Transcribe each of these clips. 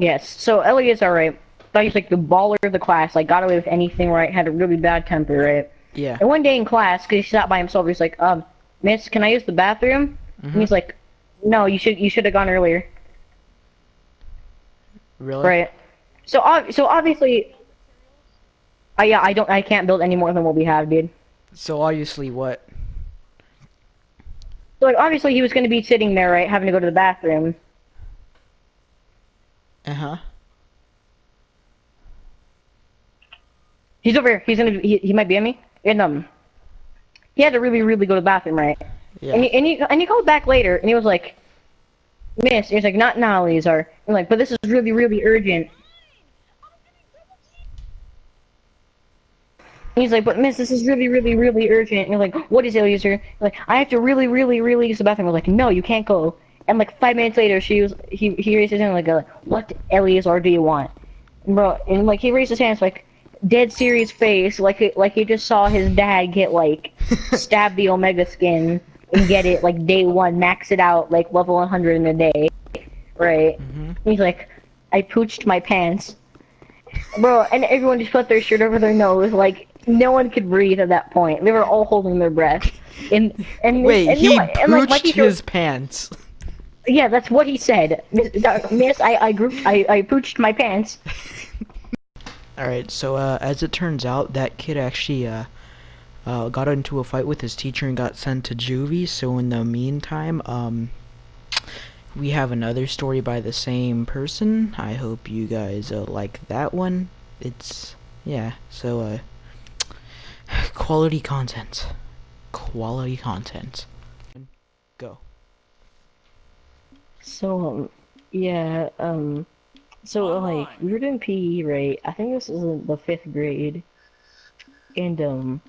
Yes. So Ellie is alright. Thought he's like the baller of the class. Like got away with anything. Right. Had a really bad temper. Right. Yeah. And one day in class, cause he sat by himself, he's like, Miss, can I use the bathroom? And he's like, no, you should have gone earlier. Really? Right. So obviously, yeah, I can't build any more than what we have, dude. So obviously what? So like obviously he was gonna be sitting there, right, having to go to the bathroom. Uh-huh. He's over here. He might be at me. And he had to really go to the bathroom, right? Yeah. And he called back later, and he was like, Miss, he was like, not now, Lizar. I'm like, but this is really urgent. And he's like, but Miss, this is really urgent. And you're like, what is it, Eliezer? Like, I have to really use the bathroom. We're like, no, you can't go. And like 5 minutes later, he raised his hand like, what Eliezer do you want? And bro, and like he raised his hands like, dead serious face, like he just saw his dad get like stab the Omega skin and get it like day 1, max it out like level 100 in a day, right? He's like, I pooched my pants, bro, and everyone just put their shirt over their nose, like no one could breathe at that point. They were all holding their breath. And wait, and, he like, pooched his pants. Yeah, that's what he said. Miss, I pooched my pants. Alright, so as it turns out, that kid actually got into a fight with his teacher and got sent to juvie, so in the meantime, we have another story by the same person. I hope you guys like that one. It's, yeah, so quality content. Quality content. Go. So, yeah, so, like, we were doing PE, right? I think this is in the 5th grade. And,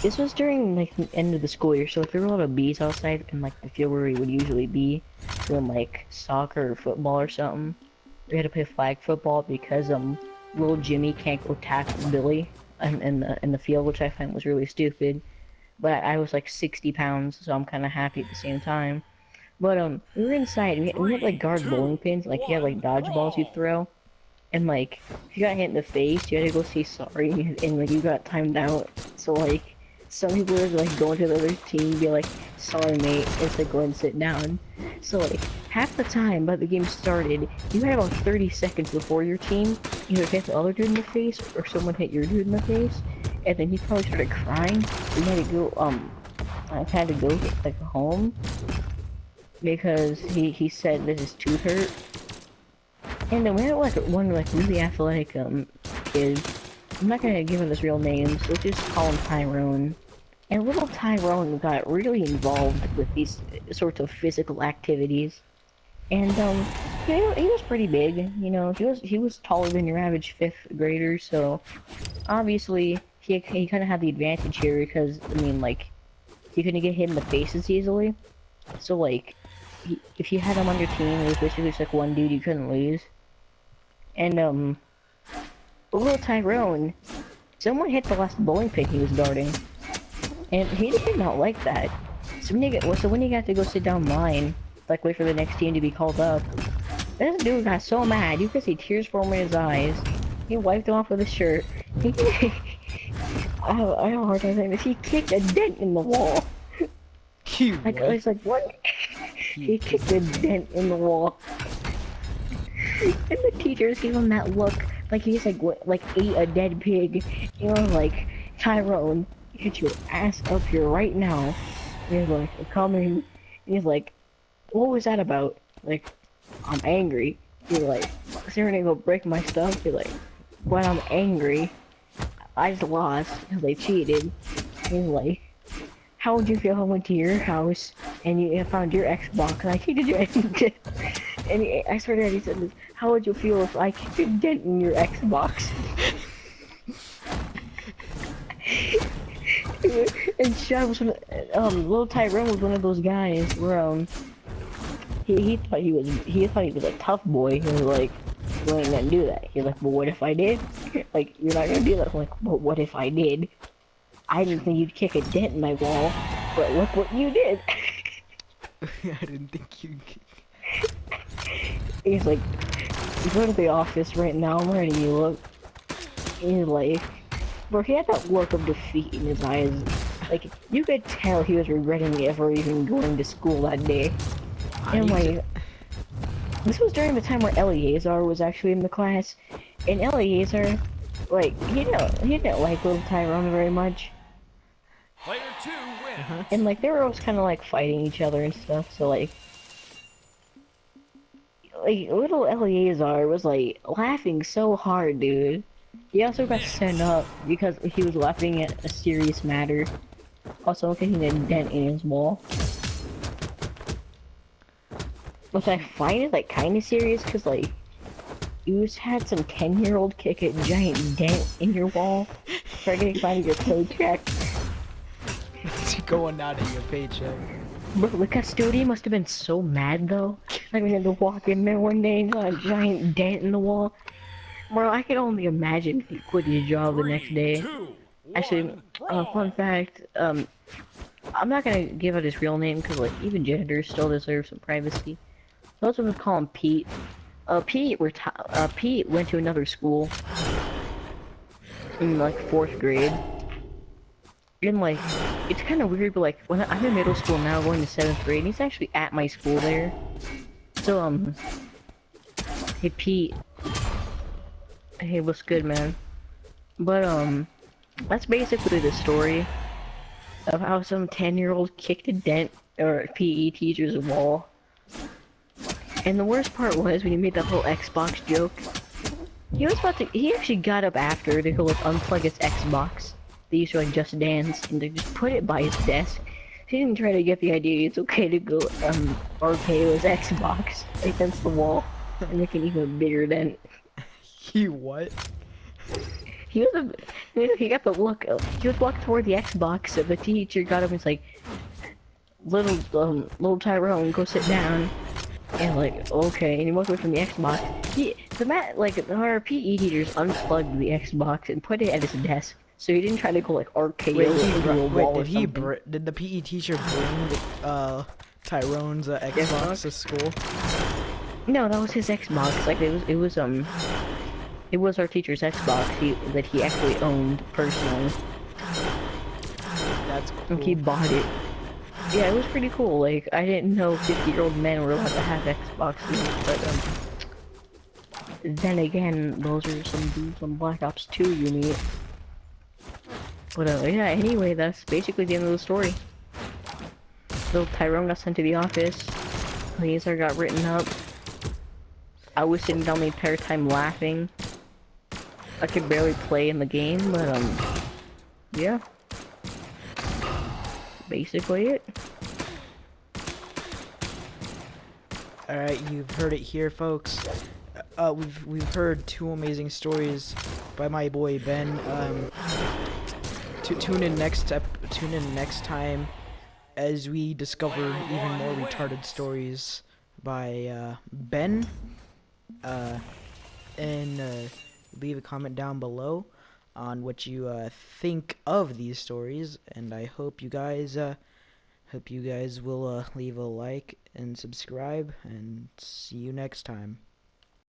this was during, like, the end of the school year, so, like, there were a lot of bees outside in, like, the field where we would usually be doing, like, soccer or football or something. We had to play flag football because, little Jimmy can't go tackle Billy in the field, which I find was really stupid. But I was, like, 60 pounds, so I'm kind of happy at the same time. But, we were inside, we had, like, guard bowling pins, like, you had, like, dodgeballs you'd throw, and, like, if you got hit in the face, you had to go say sorry, and, like, you got timed out, so, like, some people would, like, go into the other team and be like, sorry, mate, it's like, go and sit down. So, like, half the time by the game started, you had about 30 seconds before your team either hit the other dude in the face, or someone hit your dude in the face, and then he probably started crying, and you had to go, like, home, because he said that his tooth hurt. And then we had like one like really athletic kid. I'm not gonna give him his real name, so let's just call him Tyrone. And little Tyrone got really involved with these sorts of physical activities. And he was pretty big, you know, he was taller than your average 5th grader, so obviously he kinda had the advantage here because I mean like he couldn't get hit in the face as easily. So like if you had him on your team, it was basically just like one dude you couldn't lose. And little Tyrone, someone hit the last bowling pin he was guarding, and he did not like that. So when he got to go sit down in line, like wait for the next team to be called up, this dude got so mad. You could see tears forming in his eyes. He wiped them off with his shirt. I have a hard time saying this. He kicked a dent in the wall. Like, I was like, what? He kicked a dent in the wall. And the teachers gave him that look, like he's like ate a dead pig. You know, like, Tyrone, get your ass up here right now. And he's like, come in. And he's like, what was that about? Like, I'm angry. You're like, is there gonna go break my stuff? You're like, but I'm angry. I just lost because they cheated. And he's like, how would you feel if I went to your house and you found your Xbox and I cheated you? And I swear to God, he said this, how would you feel if I kicked a dent in your Xbox? And Sean was little Tyrone was one of those guys where he thought he was a tough boy. He was like, you ain't gonna do that. He's like, well, what if I did? Like, you're not gonna do that. I'm like, well, what if I did? I didn't think you'd kick a dent in my wall, but look what you did. I didn't think you'd kick. He's like, you go to the office right now, I'm ready, you look. And like, bro, he had that look of defeat in his eyes. Like, you could tell he was regretting ever even going to school that day. I And need to... like, this was during the time where Eleazar was actually in the class. And Eleazar, like, he didn't like little Tyrone very much. Player 2 wins. And like, they were always kind of like fighting each other and stuff, so like little Eleazar was like laughing so hard, dude. He also got sent up because he was laughing at a serious matter. Also getting a dent in his wall. Which I find it like kind of serious because like you just had some 10-year-old kick a giant dent in your wall for getting fined your paycheck. It's going out of your paycheck. Bro, the custodian must have been so mad though. Like we had to walk in there one day and got a giant dent in the wall. Bro, I can only imagine if he quit his job the next day. 2, Actually, 1, fun fact, I'm not gonna give out his real name because like even janitors still deserve some privacy. So let's just call him Pete. Pete went to another school in like 4th grade. And like, it's kind of weird, but like, when I'm in middle school now, going to 7th grade, and he's actually at my school there. So, hey Pete. Hey, what's good, man? But, that's basically the story of how some 10-year-old kicked a dent or a PE teacher's wall. And the worst part was when he made that whole Xbox joke. He actually got up after to go like unplug his Xbox. They used to like Just Dance and they just put it by his desk. He didn't try to get the idea it's okay to go RKO his Xbox against the wall and make an even bigger dent. He what? He got the look. He was walking toward the Xbox, so the teacher got him and was like, little Tyrone, go sit down. And like, okay, and he walked away from the Xbox. Our PE teachers unplugged the Xbox and put it at his desk, so he didn't try to go like RKO into a wall or something. Did the PE teacher bring Tyrone's Xbox to school? No, that was his Xbox. Like it was our teacher's Xbox that he actually owned personally. That's cool. And he bought it. Yeah, it was pretty cool. Like, I didn't know 50-year-old men were allowed to have Xboxes, but then again, those are some dudes on Black Ops 2 you meet. But yeah, anyway, that's basically the end of the story. So Tyrone got sent to the office. Laser got written up. I was sitting down the entire time laughing. I could barely play in the game, but yeah. Basically it. Alright, you've heard it here, folks. We've heard 2 amazing stories by my boy Ben. Tune in next time as we discover even more retarded stories by Ben. And leave a comment down below on what you think of these stories, and I hope you guys will leave a like and subscribe, and see you next time.